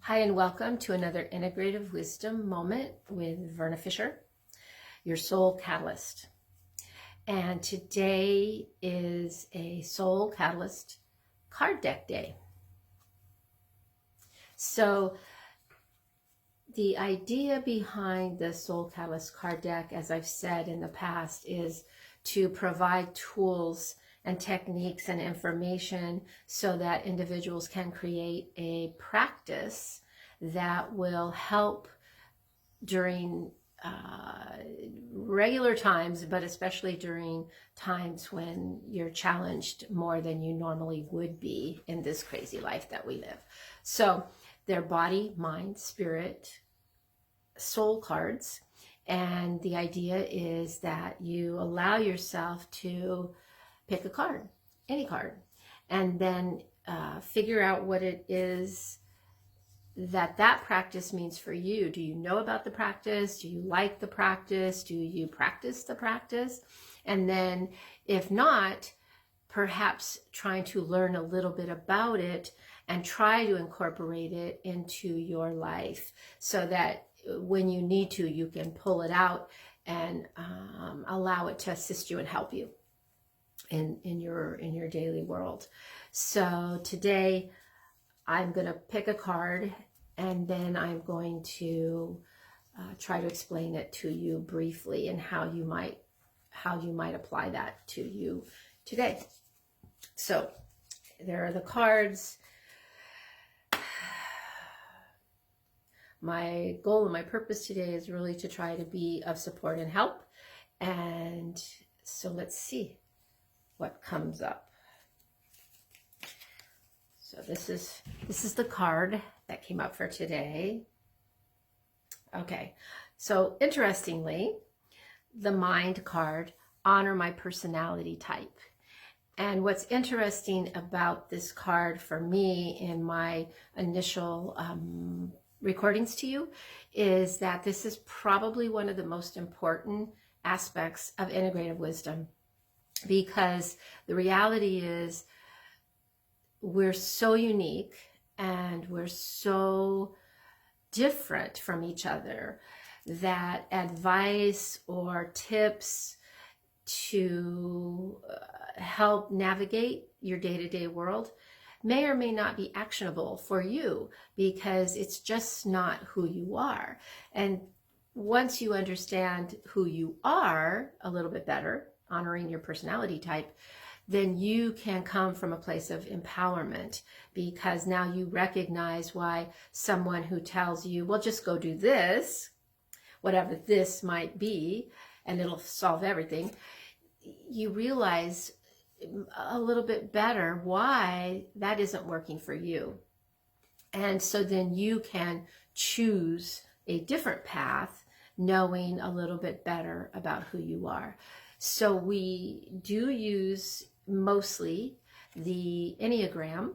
Hi, and welcome to another Integrative Wisdom moment with Verna Fisher, your soul catalyst. And today is a soul catalyst card deck day. So the idea behind the soul catalyst card deck, as I've said in the past, is to provide tools and techniques and information so that individuals can create a practice that will help during regular times, but especially during times when you're challenged more than you normally would be in this crazy life that we live. So they're body, mind, spirit, soul cards. And the idea is that you allow yourself to pick a card, any card, and then figure out what it is that practice means for you. Do you know about the practice? Do you like the practice? Do you practice the practice? And then if not, perhaps trying to learn a little bit about it and try to incorporate it into your life so that when you need to, you can pull it out and allow it to assist you and help you in your daily world. So today I'm going to pick a card and then I'm going to try to explain it to you briefly and how you might apply that to you today. So there are the cards. My goal and my purpose today is really to try to be of support and help. And so let's see what comes up. So this is the card that came up for today. Okay, so interestingly, the mind card, honor my personality type. And what's interesting about this card for me in my initial recordings to you is that this is probably one of the most important aspects of integrative wisdom, because the reality is we're so unique and we're so different from each other that advice or tips to help navigate your day-to-day world may or may not be actionable for you because it's just not who you are. And once you understand who you are a little bit better, honoring your personality type, then you can come from a place of empowerment, because now you recognize why someone who tells you, well, just go do this, whatever this might be, and it'll solve everything, you realize a little bit better why that isn't working for you. And so then you can choose a different path, knowing a little bit better about who you are. So we do use mostly the Enneagram,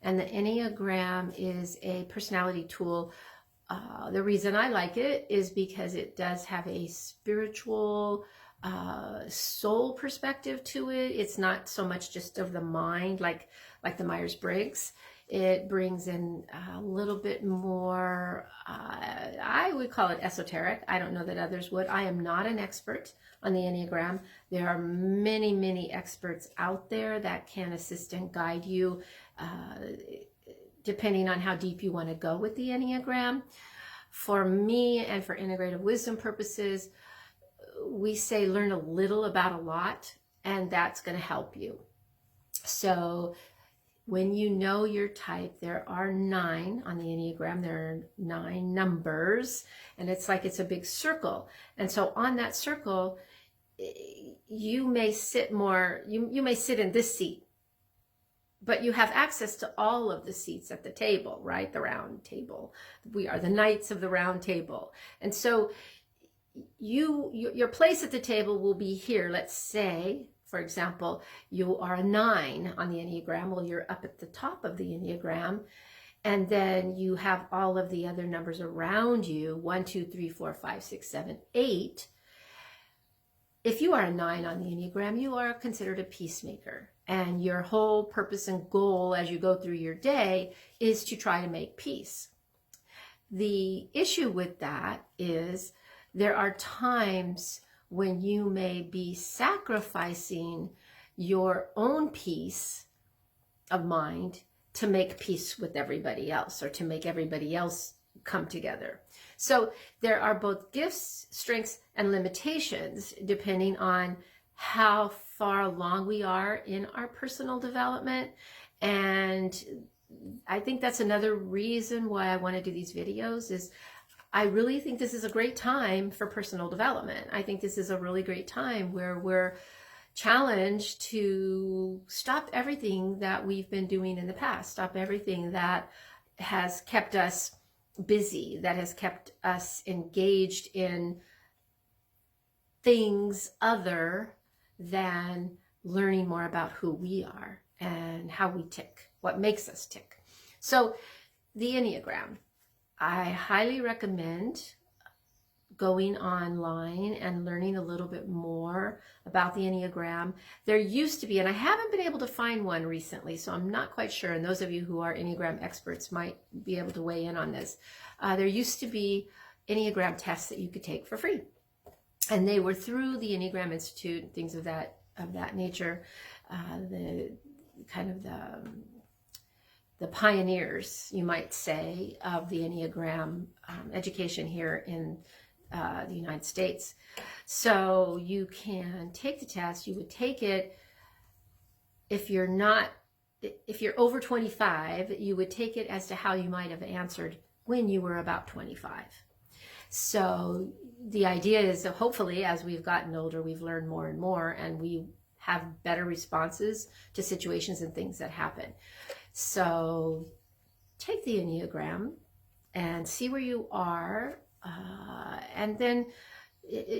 and the Enneagram is a personality tool. The reason I like it is because it does have a spiritual soul perspective to it. It's not so much just of the mind like the Myers-Briggs. It brings in a little bit more, I would call it esoteric. I don't know that others would. I am not an expert on the Enneagram. There are many, many experts out there that can assist and guide you depending on how deep you want to go with the Enneagram. For me and for integrative wisdom purposes, we say learn a little about a lot, and that's going to help you. So when you know your type, there are 9 on the Enneagram. There are 9 numbers, and it's like it's a big circle. And so on that circle, you may sit more, you may sit in this seat, but you have access to all of the seats at the table, right? The round table. We are the knights of the round table. And so your place at the table will be here. Let's say, for example, you are a 9 on the Enneagram. Well, you're up at the top of the Enneagram, and then you have all of the other numbers around you, 1, 2, 3, 4, 5, 6, 7, 8. If you are a 9 on the Enneagram, you are considered a peacemaker, and your whole purpose and goal as you go through your day is to try to make peace. The issue with that is there are times when you may be sacrificing your own peace of mind to make peace with everybody else, or to make everybody else come together. So there are both gifts, strengths, and limitations depending on how far along we are in our personal development. And I think that's another reason why I want to do these videos, is I really think this is a great time for personal development. I think this is a really great time where we're challenged to stop everything that we've been doing in the past, stop everything that has kept us busy, that has kept us engaged in things other than learning more about who we are and how we tick, what makes us tick. So the Enneagram, I highly recommend going online and learning a little bit more about the Enneagram. There used to be, and I haven't been able to find one recently, so I'm not quite sure, and those of you who are Enneagram experts might be able to weigh in on this. There used to be Enneagram tests that you could take for free, and they were through the Enneagram Institute, things of that nature. The kind of the pioneers, you might say, of the Enneagram education here in the United States. So you can take the test. You would take it if you're over 25, you would take it as to how you might have answered when you were about 25. So the idea is that hopefully as we've gotten older, we've learned more and more, and we have better responses to situations and things that happen. So take the Enneagram and see where you are. And then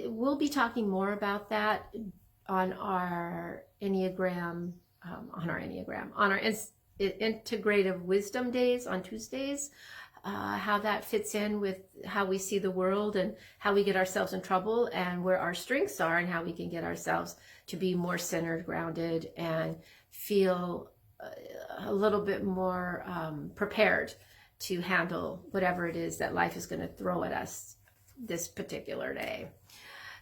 we'll be talking more about that on our Enneagram, on our Integrative Wisdom days on Tuesdays, how that fits in with how we see the world and how we get ourselves in trouble, and where our strengths are, and how we can get ourselves to be more centered, grounded, and feel a little bit more prepared to handle whatever it is that life is going to throw at us this particular day.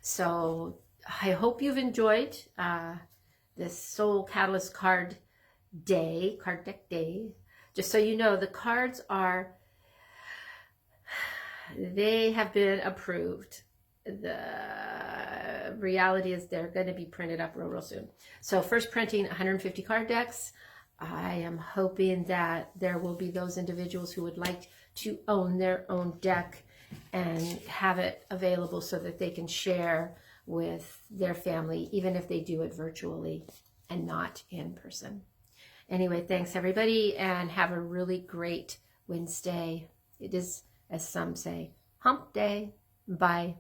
So I hope you've enjoyed this Soul Catalyst card deck day. Just so you know, the cards they have been approved. The reality is they're going to be printed up real soon. So first printing 150 card decks. I am hoping that there will be those individuals who would like to own their own deck and have it available so that they can share with their family, even if they do it virtually and not in person. Anyway, thanks everybody, and have a really great Wednesday. It is, as some say, hump day. Bye.